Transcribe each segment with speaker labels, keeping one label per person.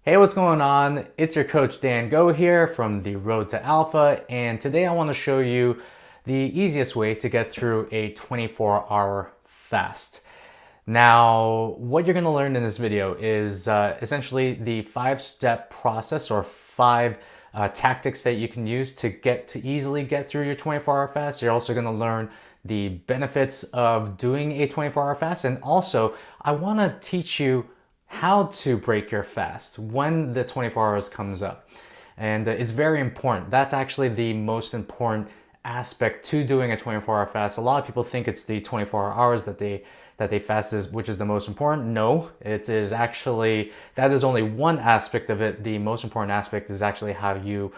Speaker 1: Hey, what's going on? It's your coach Dan Go here from the Road to Alpha, and today I want to show you the easiest way to get through a 24-hour fast. Now, what you're going to learn in this video is essentially the five-step process or five tactics that you can use to easily get through your 24-hour fast. You're also going to learn the benefits of doing a 24-hour fast, and also I want to teach you how to break your fast when the 24 hours comes up. And it's very important. That's actually the most important aspect to doing a 24-hour fast. A lot of people think it's the 24 hours that they fast which is the most important. No, it is actually, that is only one aspect of it. The most important aspect is actually how you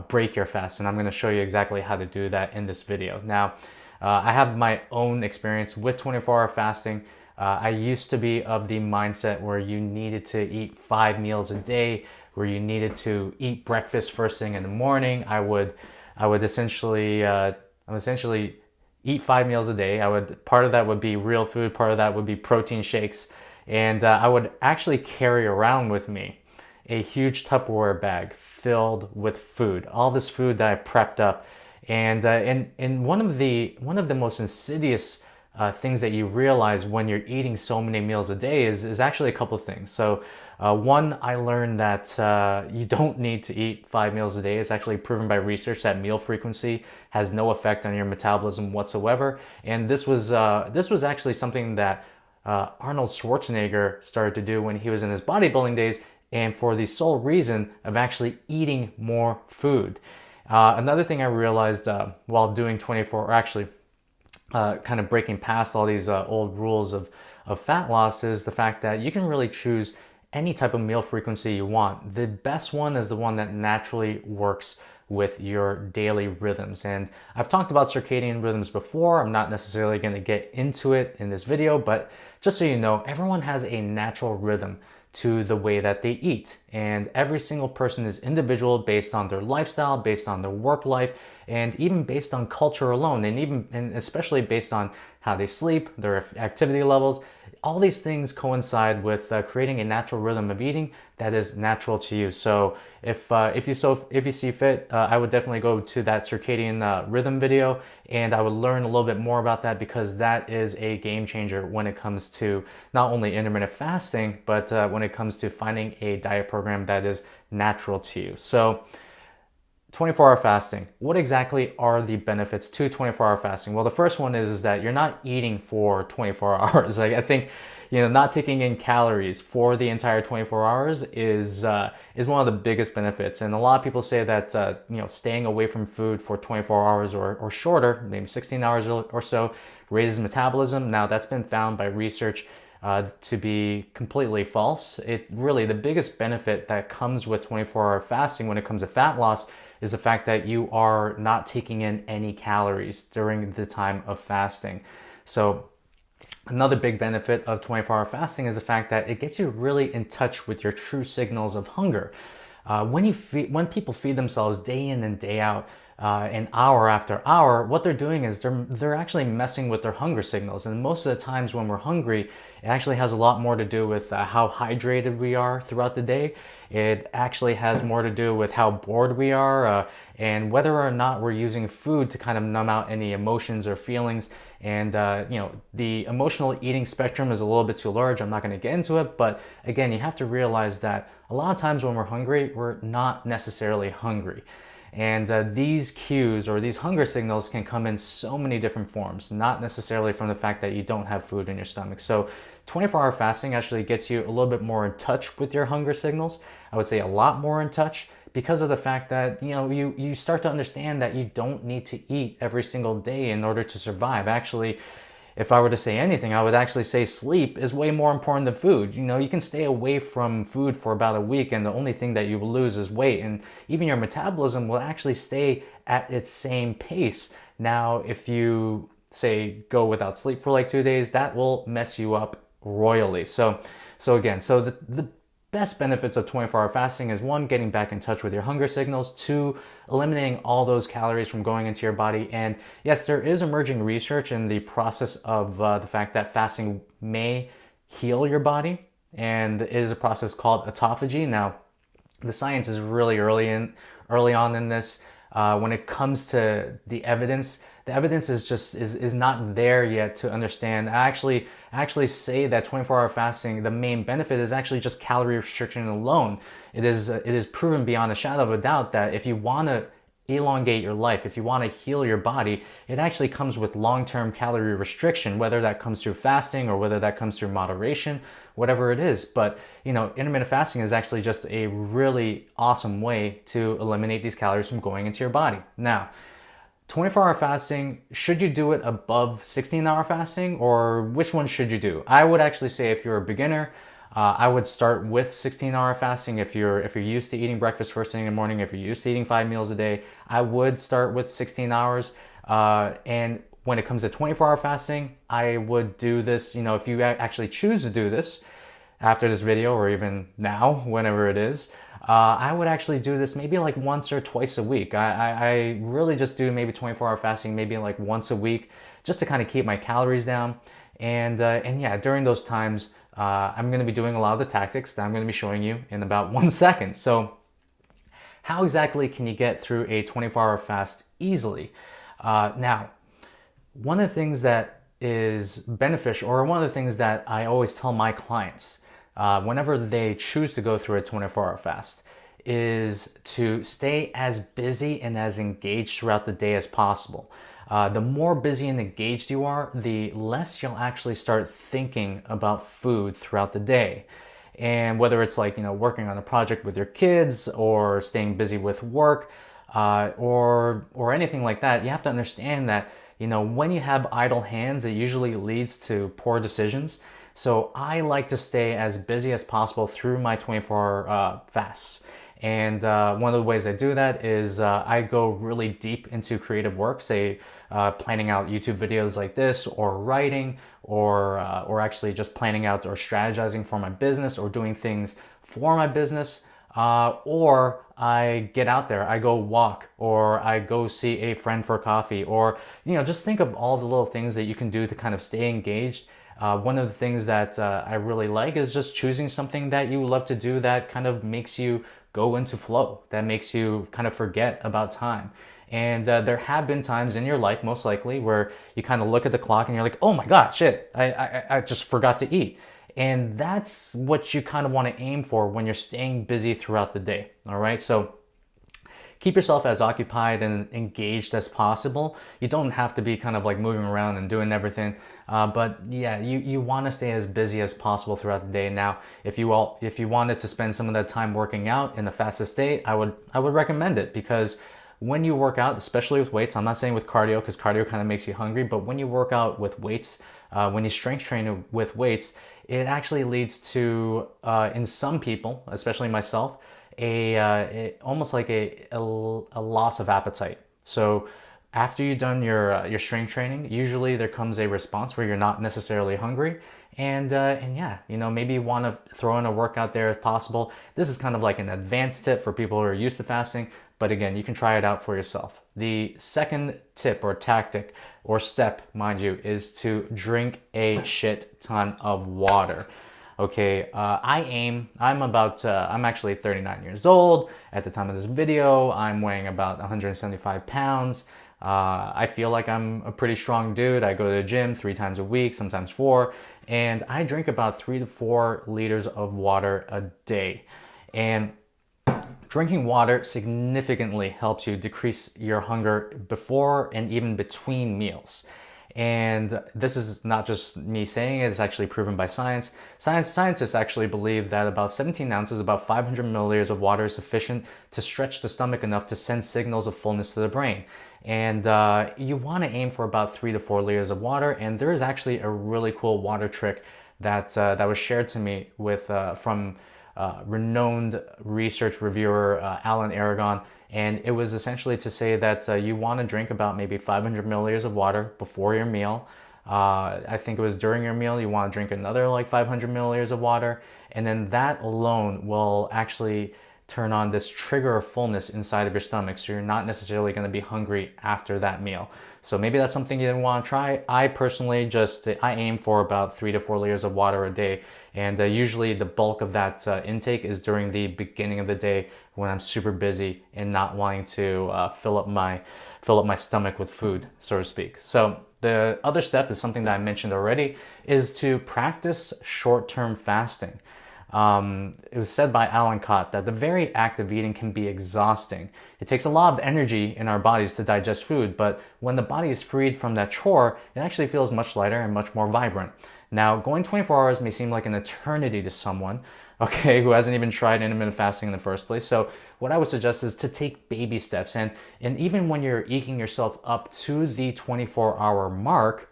Speaker 1: break your fast. And I'm going to show you exactly how to do that in this video. Now, I have my own experience with 24-hour fasting. I used to be of the mindset where you needed to eat 5 meals a day, where you needed to eat breakfast first thing in the morning. I would essentially eat 5 meals a day. Part of that would be real food, part of that would be protein shakes, and I would actually carry around with me a huge Tupperware bag filled with food, all this food that I prepped up, and one of the most insidious things that you realize when you're eating so many meals a day is actually a couple of things. So one, I learned that you don't need to eat 5 meals a day. It's actually proven by research that meal frequency has no effect on your metabolism whatsoever. And this was actually something that Arnold Schwarzenegger started to do when he was in his bodybuilding days, and for the sole reason of actually eating more food. Another thing I realized while doing 24, or actually kind of breaking past all these old rules of fat loss, is the fact that you can really choose any type of meal frequency you want. The best one is the one that naturally works with your daily rhythms. And I've talked about circadian rhythms before. I'm not necessarily going to get into it in this video, but just so you know, everyone has a natural rhythm to the way that they eat. And every single person is individual based on their lifestyle, based on their work life, and even based on culture alone, and especially based on how they sleep, their activity levels. All these things coincide with creating a natural rhythm of eating that is natural to you. So if you see fit, I would definitely go to that circadian rhythm video, and I would learn a little bit more about that, because that is a game changer when it comes to not only intermittent fasting, but when it comes to finding a diet program that is natural to you. So 24-hour fasting. What exactly are the benefits to 24-hour fasting? Well, the first one is that you're not eating for 24 hours. Like, I think, not taking in calories for the entire 24 hours is one of the biggest benefits. And a lot of people say that staying away from food for 24 hours or shorter, maybe 16 hours or so, raises metabolism. Now, that's been found by research to be completely false. The biggest benefit that comes with 24-hour fasting when it comes to fat loss is the fact that you are not taking in any calories during the time of fasting. So another big benefit of 24-hour fasting is the fact that it gets you really in touch with your true signals of hunger. When people feed themselves day in and day out, and hour after hour, what they're doing is they're actually messing with their hunger signals. And most of the times when we're hungry, it actually has a lot more to do with how hydrated we are throughout the day. It actually has more to do with how bored we are, and whether or not we're using food to kind of numb out any emotions or feelings. And the emotional eating spectrum is a little bit too large. I'm not going to get into it, but again, you have to realize that a lot of times when we're hungry, we're not necessarily hungry. And these cues or these hunger signals can come in so many different forms, not necessarily from the fact that you don't have food in your stomach. So 24-hour fasting actually gets you a little bit more in touch with your hunger signals. I would say a lot more in touch, because of the fact that you start to understand that you don't need to eat every single day in order to survive. Actually, if I were to say anything, I would actually say sleep is way more important than food. You can stay away from food for about a week, and the only thing that you will lose is weight, and even your metabolism will actually stay at its same pace. Now, if you say go without sleep for like 2 days, that will mess you up royally. So the best benefits of 24-hour fasting is, one, getting back in touch with your hunger signals, two, eliminating all those calories from going into your body. And yes, there is emerging research in the process of the fact that fasting may heal your body, and it is a process called autophagy. Now, The science is really early on in this. When it comes to the evidence is just is not there yet to understand. I actually say that 24-hour fasting, the main benefit is actually just calorie restriction alone. It is proven beyond a shadow of a doubt that if you want to elongate your life, if you want to heal your body, it actually comes with long-term calorie restriction, whether that comes through fasting or whether that comes through moderation, whatever it is. But intermittent fasting is actually just a really awesome way to eliminate these calories from going into your body. Now, 24-hour fasting, should you do it above 16-hour fasting, or which one should you do? I would actually say if you're a beginner, I would start with 16-hour fasting. If you're used to eating breakfast first thing in the morning, if you're used to eating 5 meals a day, I would start with 16 hours. And when it comes to 24-hour fasting, I would do this. If you actually choose to do this after this video, or even now, whenever it is, I would actually do this maybe like once or twice a week. I really just do maybe 24-hour fasting, maybe like once a week, just to kind of keep my calories down. And yeah, during those times, I'm going to be doing a lot of the tactics that I'm going to be showing you in about 1 second. So how exactly can you get through a 24-hour fast easily? Now, one of the things that is beneficial, or one of the things that I always tell my clients whenever they choose to go through a 24-hour fast, is to stay as busy and as engaged throughout the day as possible. The more busy and engaged you are, the less you'll actually start thinking about food throughout the day. And whether it's like, working on a project with your kids, or staying busy with work, or anything like that, you have to understand that, when you have idle hands, it usually leads to poor decisions. So I like to stay as busy as possible through my 24-hour fasts. And one of the ways I do that is I go really deep into creative work, say planning out YouTube videos like this, or writing, or actually just planning out or strategizing for my business, or doing things for my business. Or I get out there, I go walk, or I go see a friend for coffee, or just think of all the little things that you can do to kind of stay engaged. One of the things that I really like is just choosing something that you love to do that kind of makes you go into flow, that makes you kind of forget about time. And there have been times in your life, most likely, where you kind of look at the clock and you're like, oh my God, shit, I just forgot to eat. And that's what you kind of want to aim for when you're staying busy throughout the day. All right. So keep yourself as occupied and engaged as possible. You don't have to be kind of like moving around and doing everything. But yeah, you want to stay as busy as possible throughout the day. Now, if you wanted to spend some of that time working out in the fastest state, I would recommend it, because when you work out, especially with weights, I'm not saying with cardio, because cardio kind of makes you hungry, but when you work out with weights, when you strength train with weights, it actually leads to, in some people, especially myself, almost like a loss of appetite. So after you've done your strength training, usually there comes a response where you're not necessarily hungry, and yeah, maybe you want to throw in a workout there if possible. This is kind of like an advanced tip for people who are used to fasting, but again, you can try it out for yourself. The second tip, or tactic, or step, mind you, is to drink a shit ton of water. Okay, I'm actually 39 years old. At the time of this video, I'm weighing about 175 pounds. I feel like I'm a pretty strong dude. I go to the gym 3 times a week, sometimes 4, and I drink about 3 to 4 liters of water a day. And drinking water significantly helps you decrease your hunger before and even between meals. And this is not just me saying it, it's actually proven by science. Scientists actually believe that about 17 ounces, about 500 milliliters of water is sufficient to stretch the stomach enough to send signals of fullness to the brain. And you want to aim for about 3 to 4 liters of water. And there is actually a really cool water trick that was shared to me from renowned research reviewer Alan Aragon, and it was essentially to say that you want to drink about maybe 500 milliliters of water before your meal. I think it was during your meal, you want to drink another like 500 milliliters of water, and then that alone will actually turn on this trigger of fullness inside of your stomach, so you're not necessarily going to be hungry after that meal. So maybe that's something you want to try. I personally I aim for about 3 to 4 liters of water a day, And usually the bulk of that intake is during the beginning of the day when I'm super busy and not wanting to fill up my stomach with food, so to speak. So the other step is something that I mentioned already, is to practice short-term fasting. It was said by Alan Cott that the very act of eating can be exhausting. It takes a lot of energy in our bodies to digest food, but when the body is freed from that chore, it actually feels much lighter and much more vibrant. Now, going 24 hours may seem like an eternity to someone, okay, who hasn't even tried intermittent fasting in the first place. So what I would suggest is to take baby steps. And even when you're eking yourself up to the 24-hour mark,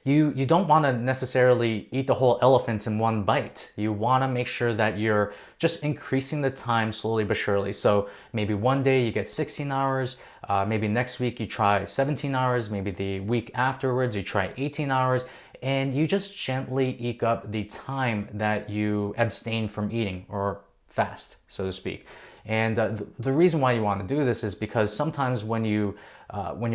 Speaker 1: you don't want to necessarily eat the whole elephant in one bite. You want to make sure that you're just increasing the time slowly but surely. So maybe one day you get 16 hours, maybe next week you try 17 hours, maybe the week afterwards you try 18 hours, and you just gently eke up the time that you abstain from eating or fast, so to speak. And the reason why you want to do this is because sometimes when your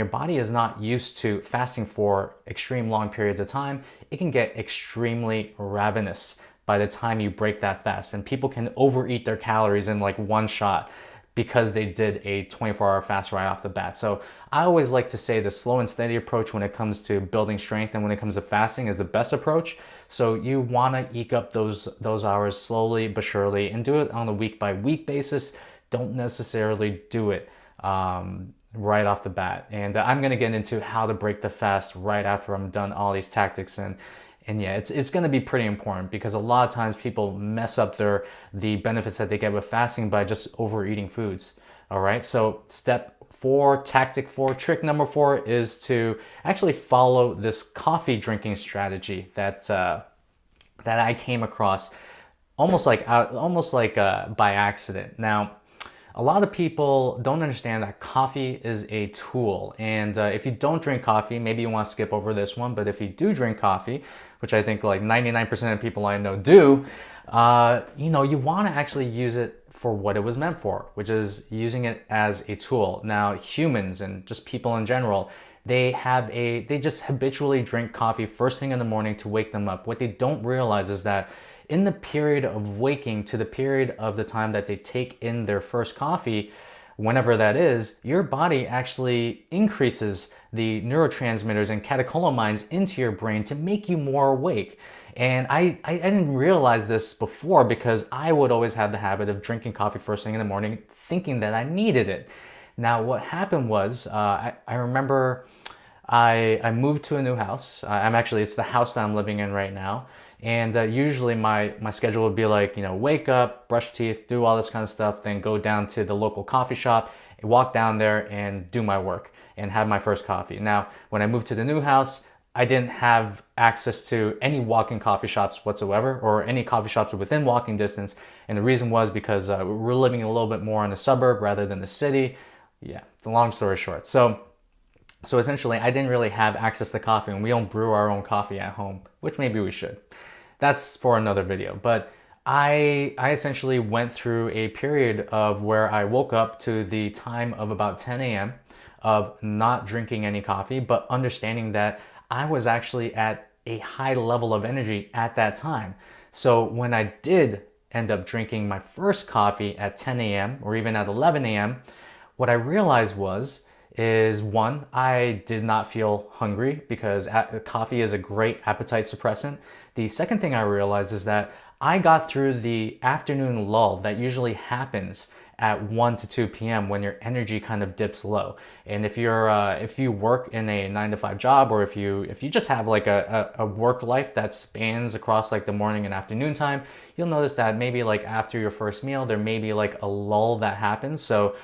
Speaker 1: body is not used to fasting for extreme long periods of time, it can get extremely ravenous by the time you break that fast. And people can overeat their calories in like one shot because they did a 24-hour fast right off the bat. So I always like to say the slow and steady approach when it comes to building strength and when it comes to fasting is the best approach. So you want to eke up those hours slowly but surely and do it on a week by week basis. Don't necessarily do it right off the bat. And I'm going to get into how to break the fast right after I'm done all these tactics. And yeah, it's going to be pretty important because a lot of times people mess up the benefits that they get with fasting by just overeating foods. All right. So step 4, tactic 4, trick number 4 is to actually follow this coffee drinking strategy that I came across almost like by accident. Now, a lot of people don't understand that coffee is a tool. And if you don't drink coffee, maybe you want to skip over this one. But if you do drink coffee, which I think like 99% of people I know do, you want to actually use it for what it was meant for, which is using it as a tool. Now, humans and just people in general, they just habitually drink coffee first thing in the morning to wake them up. What they don't realize is that in the period of waking to the period of the time that they take in their first coffee, whenever that is, your body actually increases the neurotransmitters and catecholamines into your brain to make you more awake. And I didn't realize this before because I would always have the habit of drinking coffee first thing in the morning thinking that I needed it. Now, what happened was, I remember I moved to a new house. It's the house that I'm living in right now. And usually my schedule would be like, wake up, brush teeth, do all this kind of stuff, then go down to the local coffee shop, walk down there and do my work and have my first coffee. Now, when I moved to the new house, I didn't have access to any walk-in coffee shops whatsoever or any coffee shops within walking distance. And the reason was because we're living a little bit more in the suburb rather than the city. Yeah, the long story short. So essentially, I didn't really have access to coffee, and we don't brew our own coffee at home, which maybe we should. That's for another video. But I essentially went through a period of where I woke up to the time of about 10 a.m. of not drinking any coffee, but understanding that I was actually at a high level of energy at that time. So when I did end up drinking my first coffee at 10 a.m. or even at 11 a.m., what I realized is one, I did not feel hungry because coffee is a great appetite suppressant. The second thing I realized is that I got through the afternoon lull that usually happens at 1 to 2 p.m. when your energy kind of dips low. And if you work in a 9 to 5 job, or if you just have like a work life that spans across like the morning and afternoon time, you'll notice that maybe like after your first meal, there may be like a lull that happens. So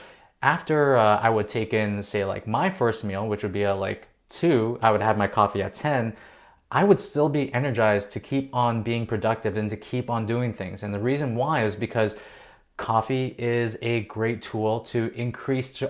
Speaker 1: after I would take in, say, like my first meal, which would be at like 2, I would have my coffee at 10, I would still be energized to keep on being productive and to keep on doing things. And the reason why is because coffee is a great tool to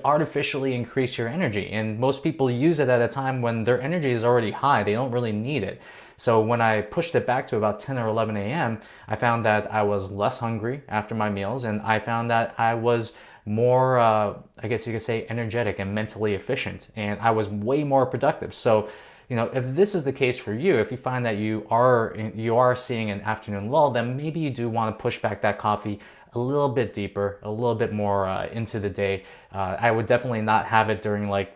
Speaker 1: artificially increase your energy. And most people use it at a time when their energy is already high. They don't really need it. So when I pushed it back to about 10 or 11 a.m., I found that I was less hungry after my meals, and I found that I was more, I guess you could say, energetic and mentally efficient, and I was way more productive. So if this is the case for you, if you find that you are seeing an afternoon lull, then maybe you do want to push back that coffee a little bit deeper, a little bit more into the day. I would definitely not have it during like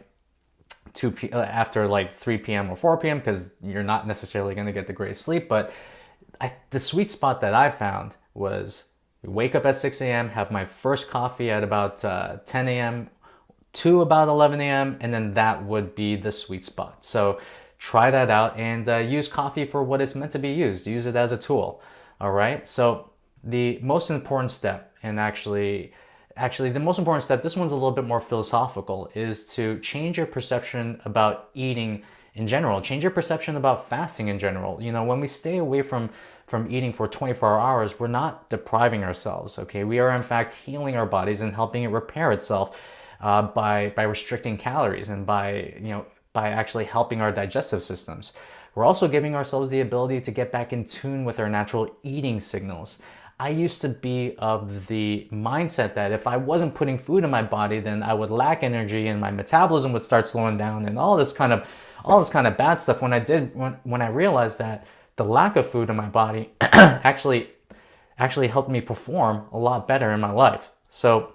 Speaker 1: after like 3 p.m. or 4 p.m. because you're not necessarily going to get the greatest sleep. But the sweet spot that I found was wake up at 6 a.m., have my first coffee at about 10 a.m. to about 11 a.m., and then that would be the sweet spot. So try that out and use coffee for what it's meant to be used. Use it as a tool. All right. So the most important step, and actually the most important step, this one's a little bit more philosophical, is to change your perception about eating in general. Change your perception about fasting in general. When we stay away from eating for 24 hours, we're not depriving ourselves. Okay, we are in fact healing our bodies and helping it repair itself by restricting calories and by actually helping our digestive systems. We're also giving ourselves the ability to get back in tune with our natural eating signals. I used to be of the mindset that if I wasn't putting food in my body, then I would lack energy and my metabolism would start slowing down and all this kind of bad stuff. When I realized that the lack of food in my body actually helped me perform a lot better in my life. So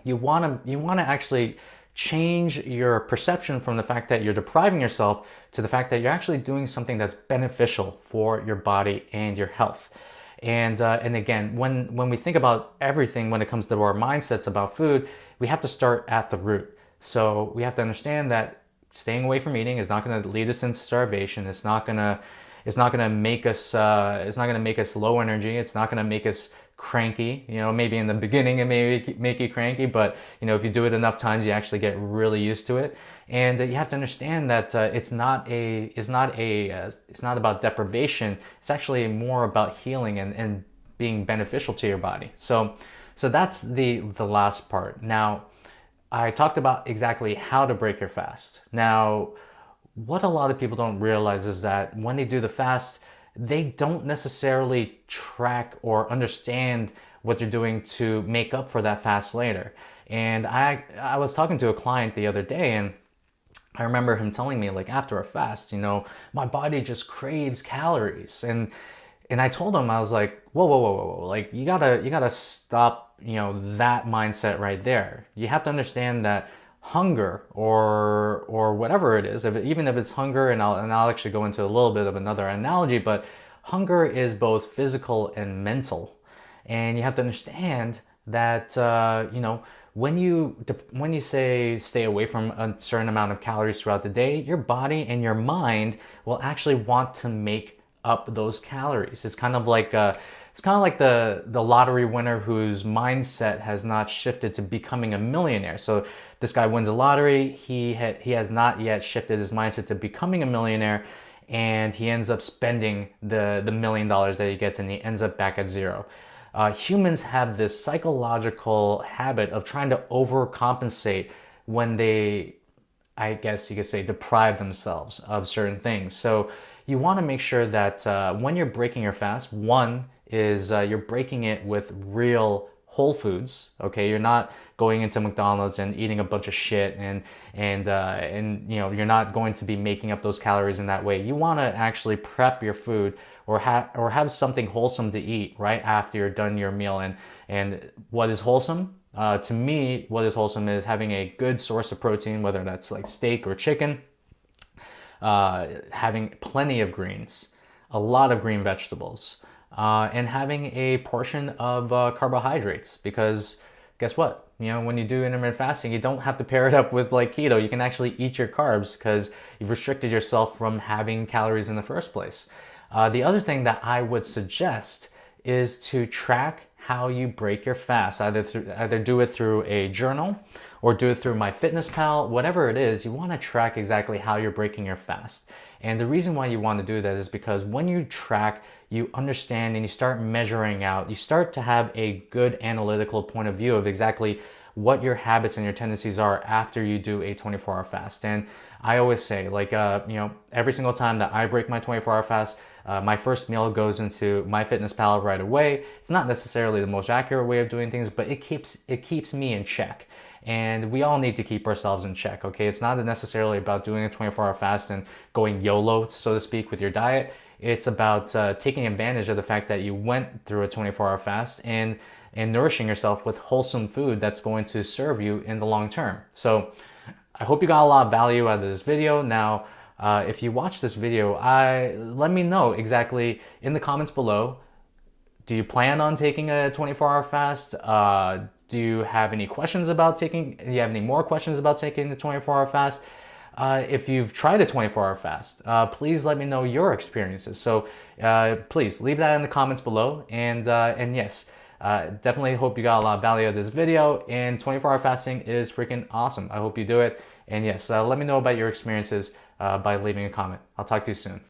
Speaker 1: you want to actually change your perception from the fact that you're depriving yourself to the fact that you're actually doing something that's beneficial for your body and your health. And again, when we think about everything when it comes to our mindsets about food, we have to start at the root. So we have to understand that staying away from eating is not going to lead us into starvation. It's not going to make us low energy. It's not going to make us cranky. Maybe in the beginning it may make you cranky, but if you do it enough times, you actually get really used to it. And you have to understand that it's not about deprivation. It's actually more about healing and being beneficial to your body. So that's the last part. Now, I talked about exactly how to break your fast. Now, what a lot of people don't realize is that when they do the fast, they don't necessarily track or understand what they're doing to make up for that fast later. And I was talking to a client the other day, and I remember him telling me, like, after a fast, my body just craves calories. And I told him, I was like, whoa, whoa, whoa, whoa, whoa. Like, you gotta stop, that mindset right there. You have to understand that hunger or whatever it is, even if it's hunger, and I'll actually go into a little bit of another analogy, but hunger is both physical and mental. And you have to understand that, when you say stay away from a certain amount of calories throughout the day, your body and your mind will actually want to make up those calories. It's kind of like the lottery winner whose mindset has not shifted to becoming a millionaire. So this guy wins a lottery. He has not yet shifted his mindset to becoming a millionaire, and he ends up spending the $1 million that he gets, and he ends up back at zero. Humans have this psychological habit of trying to overcompensate when they, I guess you could say, deprive themselves of certain things. So you want to make sure that when you're breaking your fast, one is you're breaking it with real whole foods. Okay, you're not going into McDonald's and eating a bunch of shit, and you're not going to be making up those calories in that way. You want to actually prep your food or have something wholesome to eat right after you're done your meal. And what is wholesome? To me, what is wholesome is having a good source of protein, whether that's like steak or chicken, having plenty of greens, a lot of green vegetables, and having a portion of carbohydrates. Because guess what? When you do intermittent fasting, you don't have to pair it up with like keto. You can actually eat your carbs because you've restricted yourself from having calories in the first place. The other thing that I would suggest is to track how you break your fast. Either do it through a journal or do it through MyFitnessPal. Whatever it is, you want to track exactly how you're breaking your fast. And the reason why you want to do that is because when you track, you understand and you start measuring out, you start to have a good analytical point of view of exactly what your habits and your tendencies are after you do a 24-hour fast. And I always say, like, every single time that I break my 24-hour fast, My first meal goes into MyFitnessPal right away. It's not necessarily the most accurate way of doing things, but it keeps me in check. And we all need to keep ourselves in check, okay? It's not necessarily about doing a 24-hour fast and going YOLO, so to speak, with your diet. It's about taking advantage of the fact that you went through a 24-hour fast and nourishing yourself with wholesome food that's going to serve you in the long term. So I hope you got a lot of value out of this video. Now, if you watch this video, let me know exactly in the comments below. Do you plan on taking a 24-hour fast? Do you have any questions about taking? Do you have any more questions about taking the 24-hour fast? If you've tried a 24-hour fast, please let me know your experiences. So please leave that in the comments below. And yes, definitely hope you got a lot of value out of this video. And 24-hour fasting is freaking awesome. I hope you do it. And yes, let me know about your experiences by leaving a comment. I'll talk to you soon.